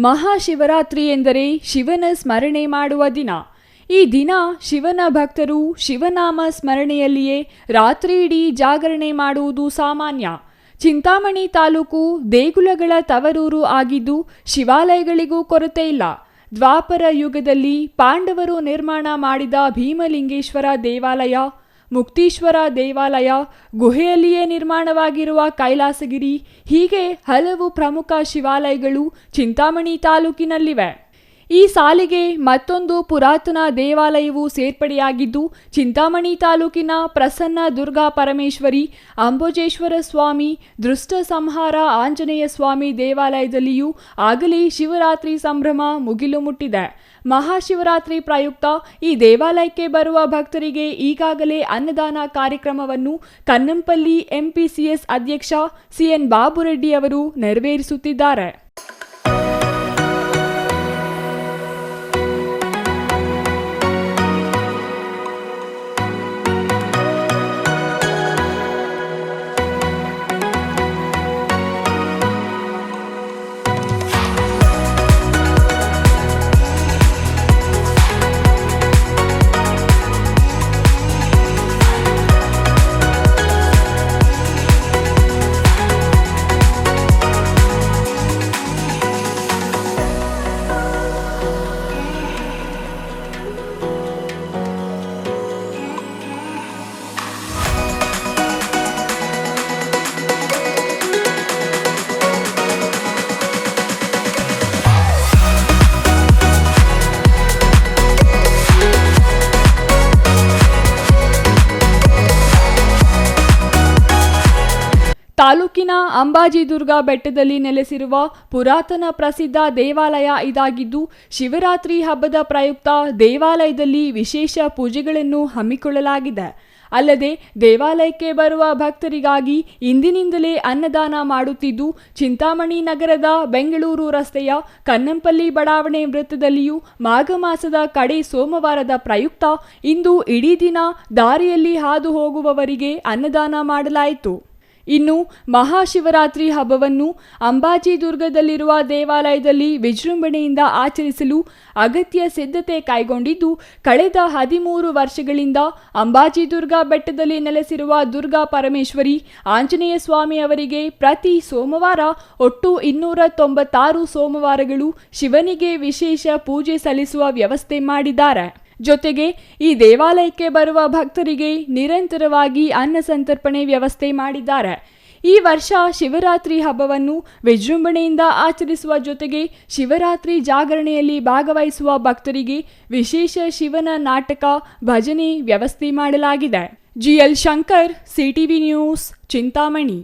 ಮಹಾಶಿವರಾತ್ರಿ ಎಂದರೆ ಶಿವನ ಸ್ಮರಣೆ ಮಾಡುವ ದಿನ. ಈ ದಿನ ಶಿವನ ಭಕ್ತರು ಶಿವನಾಮ ಸ್ಮರಣೆಯಲ್ಲಿಯೇ ರಾತ್ರಿಯಿಡೀ ಜಾಗರಣೆ ಮಾಡುವುದು ಸಾಮಾನ್ಯ. ಚಿಂತಾಮಣಿ ತಾಲೂಕು ದೇಗುಲಗಳ ತವರೂರು ಆಗಿದ್ದು ಶಿವಾಲಯಗಳಿಗೂ ಕೊರತೆ ಇಲ್ಲ. ದ್ವಾಪರ ಯುಗದಲ್ಲಿ ಪಾಂಡವರು ನಿರ್ಮಾಣ ಮಾಡಿದ ಭೀಮಲಿಂಗೇಶ್ವರ ದೇವಾಲಯ, ಮುಕ್ತೀಶ್ವರ ದೇವಾಲಯ, ಗುಹೆಯಲ್ಲಿಯೇ ನಿರ್ಮಾಣವಾಗಿರುವ ಕೈಲಾಸಗಿರಿ, ಹೀಗೆ ಹಲವು ಪ್ರಮುಖ ಶಿವಾಲಯಗಳು ಚಿಂತಾಮಣಿ ತಾಲೂಕಿನಲ್ಲಿವೆ. ಈ ಸಾಲಿಗೆ ಮತ್ತೊಂದು ಪುರಾತನ ದೇವಾಲಯವು ಸೇರ್ಪಡೆಯಾಗಿದ್ದು ಚಿಂತಾಮಣಿ ತಾಲೂಕಿನ ಪ್ರಸನ್ನ ದುರ್ಗಾ ಪರಮೇಶ್ವರಿ, ಅಂಬೋಜೇಶ್ವರ ಸ್ವಾಮಿ, ದೃಷ್ಟ ಸಂಹಾರ ಆಂಜನೇಯ ಸ್ವಾಮಿ ದೇವಾಲಯದಲ್ಲಿಯೂ ಆಗಲೇ ಶಿವರಾತ್ರಿ ಸಂಭ್ರಮ ಮುಗಿಲು ಮುಟ್ಟಿದೆ. ಮಹಾಶಿವರಾತ್ರಿ ಪ್ರಯುಕ್ತ ಈ ದೇವಾಲಯಕ್ಕೆ ಬರುವ ಭಕ್ತರಿಗೆ ಈಗಾಗಲೇ ಅನ್ನದಾನ ಕಾರ್ಯಕ್ರಮವನ್ನು ಕನ್ನಂಪಲ್ಲಿ ಎಂಪಿಸಿಎಸ್ ಅಧ್ಯಕ್ಷ ಸಿಎನ್ ಬಾಬುರೆಡ್ಡಿ ಅವರು ನೆರವೇರಿಸುತ್ತಿದ್ದಾರೆ. ತಾಲೂಕಿನ ಅಂಬಾಜಿದುರ್ಗ ಬೆಟ್ಟದಲ್ಲಿ ನೆಲೆಸಿರುವ ಪುರಾತನ ಪ್ರಸಿದ್ಧ ದೇವಾಲಯ ಇದಾಗಿದ್ದು ಶಿವರಾತ್ರಿ ಹಬ್ಬದ ಪ್ರಯುಕ್ತ ದೇವಾಲಯದಲ್ಲಿ ವಿಶೇಷ ಪೂಜೆಗಳನ್ನು ಹಮ್ಮಿಕೊಳ್ಳಲಾಗಿದೆ. ಅಲ್ಲದೆ ದೇವಾಲಯಕ್ಕೆ ಬರುವ ಭಕ್ತರಿಗಾಗಿ ಇಂದಿನಿಂದಲೇ ಅನ್ನದಾನ ಮಾಡುತ್ತಿದ್ದು ಚಿಂತಾಮಣಿ ನಗರದ ಬೆಂಗಳೂರು ರಸ್ತೆಯ ಕನ್ನಂಪಲ್ಲಿ ಬಡಾವಣೆ ವೃತ್ತದಲ್ಲಿಯೂ ಮಾಘ ಮಾಸದ ಕಡೆ ಸೋಮವಾರದ ಪ್ರಯುಕ್ತ ಇಂದು ಇಡೀ ದಿನ ದಾರಿಯಲ್ಲಿ ಹಾದು ಹೋಗುವವರಿಗೆ ಅನ್ನದಾನ ಮಾಡಲಾಯಿತು. ಇನ್ನು ಮಹಾಶಿವರಾತ್ರಿ ಹಬ್ಬವನ್ನು ಅಂಬಾಜಿದುರ್ಗದಲ್ಲಿರುವ ದೇವಾಲಯದಲ್ಲಿ ವಿಜೃಂಭಣೆಯಿಂದ ಆಚರಿಸಲು ಅಗತ್ಯ ಸಿದ್ಧತೆ ಕೈಗೊಂಡಿದ್ದು ಕಳೆದ 13 ವರ್ಷಗಳಿಂದ ಅಂಬಾಜಿದುರ್ಗ ಬೆಟ್ಟದಲ್ಲಿ ನೆಲೆಸಿರುವ ದುರ್ಗಾ ಪರಮೇಶ್ವರಿ ಆಂಜನೇಯ ಸ್ವಾಮಿ ಅವರಿಗೆ ಪ್ರತಿ ಸೋಮವಾರ ಒಟ್ಟು 296 ಸೋಮವಾರಗಳು ಶಿವನಿಗೆ ವಿಶೇಷ ಪೂಜೆ ಸಲ್ಲಿಸುವ ವ್ಯವಸ್ಥೆ ಮಾಡಿದ್ದಾರೆ. ಜೊತೆಗೆ ಈ ದೇವಾಲಯಕ್ಕೆ ಬರುವ ಭಕ್ತರಿಗೆ ನಿರಂತರವಾಗಿ ಅನ್ನ ಸಂತರ್ಪಣೆ ವ್ಯವಸ್ಥೆ ಮಾಡಿದ್ದಾರೆ. ಈ ವರ್ಷ ಶಿವರಾತ್ರಿ ಹಬ್ಬವನ್ನು ವಿಜೃಂಭಣೆಯಿಂದ ಆಚರಿಸುವ ಜೊತೆಗೆ ಶಿವರಾತ್ರಿ ಜಾಗರಣೆಯಲ್ಲಿ ಭಾಗವಹಿಸುವ ಭಕ್ತರಿಗೆ ವಿಶೇಷ ಶಿವನ ನಾಟಕ, ಭಜನೆ ವ್ಯವಸ್ಥೆ ಮಾಡಲಾಗಿದೆ. GL Shankar, CTV news, Chintamani.